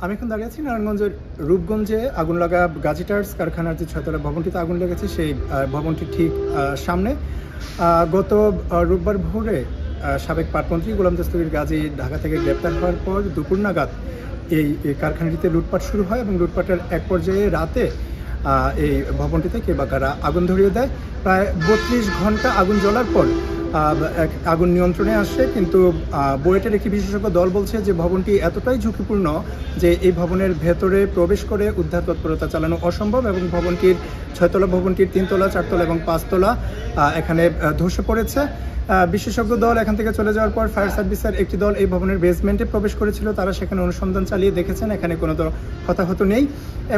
আমি এখন দাঁড়িয়ে আছি নারায়ণগঞ্জের রূপগঞ্জে আগুন লাগা গাজী টায়ার্স কারখানার যে 6তলা ভবনটিতে আগুন লেগেছে সেই ভবনটির ঠিক সামনে গত রোববার ভোরে সাবেক পাটমন্ত্রী গোলাম দস্তগীর গাজী ঢাকা থেকে গ্রেপ্তার হওয়ার পর দুপুর নাগাদ এই কারখানাটিতে লুটপাট শুরু হয় এবং লুটপাটের এক পর্যায়ে রাতে এই ভবনটিতে কে বা কারা আগুন ধরিয়ে দেয়। প্রায় 32 ঘন্টা আগুন জ্বলার পর আগুন নিয়ন্ত্রণে আসে, কিন্তু বুয়েটের একটি বিশেষজ্ঞ দল বলছে যে ভবনটি এতটাই ঝুঁকিপূর্ণ যে এই ভবনের ভেতরে প্রবেশ করে উদ্ধার তৎপরতা চালানো অসম্ভব এবং ভবনটির 6তলা ভবনটির 3তলা 4তলা এবং 5তলা এখানে ধসে পড়েছে। বিশেষজ্ঞ দল এখান থেকে চলে যাওয়ার পর ফায়ার সার্ভিসের একটি দল এই ভবনের বেসমেন্টে প্রবেশ করেছিল। তারা সেখানে অনুসন্ধান চালিয়ে দেখেছেন এখানে কোনো হতাহত নেই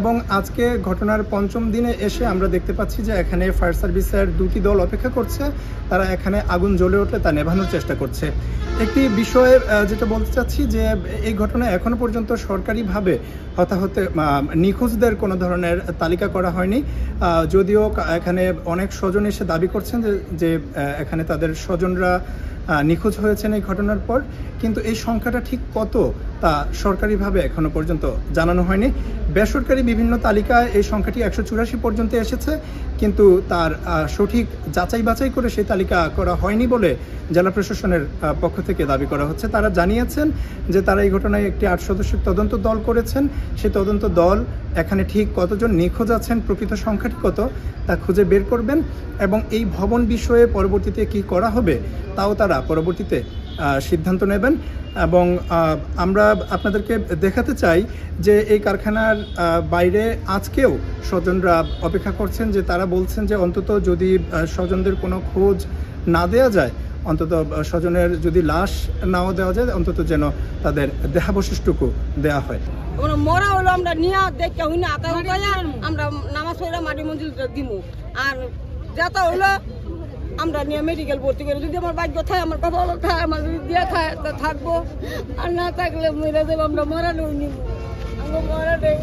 এবং আজকে ঘটনার 5ম দিনে এসে আমরা দেখতে পাচ্ছি যে এখানে ফায়ার সার্ভিসের 2টি দল অপেক্ষা করছে। তারা এখানে আগুন জ্বলে উঠলে তা নেভানোর চেষ্টা করছে। একটি বিষয়ে যেটা বলতে চাচ্ছি যে এই ঘটনায় এখনো পর্যন্ত সরকারিভাবে হতাহত নিখোঁজদের কোনো ধরনের তালিকা করা হয়নি, যদিও এখানে অনেক স্বজন এসে দাবি করছেন যে এখানে তাদের স্বজনরা নিখোঁজ হয়েছেন এই ঘটনার পর, কিন্তু এই সংখ্যাটা ঠিক কত তা সরকারিভাবে এখনো পর্যন্ত জানানো হয়নি। বেসরকারি বিভিন্ন তালিকায় এই সংখ্যাটি 184 পর্যন্ত এসেছে, কিন্তু তার সঠিক যাচাই বাছাই করে সেই তালিকা করা হয়নি বলে জেলা প্রশাসনের পক্ষ থেকে দাবি করা হচ্ছে। তারা জানিয়েছেন যে তারা এই ঘটনায় একটি 8 সদস্যের তদন্ত দল করেছেন। সেই তদন্ত দল এখানে ঠিক কতজন নিখোঁজ আছেন, প্রকৃত সংখ্যাটি কত তা খুঁজে বের করবেন এবং এই ভবন বিষয়ে পরবর্তীতে কি করা হবে তাও তারা পরবর্তীতে সিদ্ধান্ত নেবেন। এবং আমরা আপনাদেরকে দেখাতে চাই যে এই কারখানার বাইরে আজকেও স্বজনরা অপেক্ষা করছেন, যে তারা বলছেন যে অন্তত যদি স্বজনদের কোনো খোঁজ না দেওয়া যায়, অন্তত স্বজনের যদি লাশ নাও দেওয়া যায়, অন্তত যেন তাদের দেহাবশেষটুকু দেওয়া হয়। মরা হলো আমরা নিয়ে দেখে হইনা আমরা নামাজ পড়া মাটি মন্দির দিব, আর যাতা হইলো আমরা নিয়ে মেডিকেল ভর্তি করি। যদি আমার ভাগ্য থাকে, আমার কথা হলো থাকে, আমার যদি দিয়ে থাকে তা থাকবো, আর না থাকলে মরে যাবো। আমরা মরা নই নিব, আমরা মরা নেই।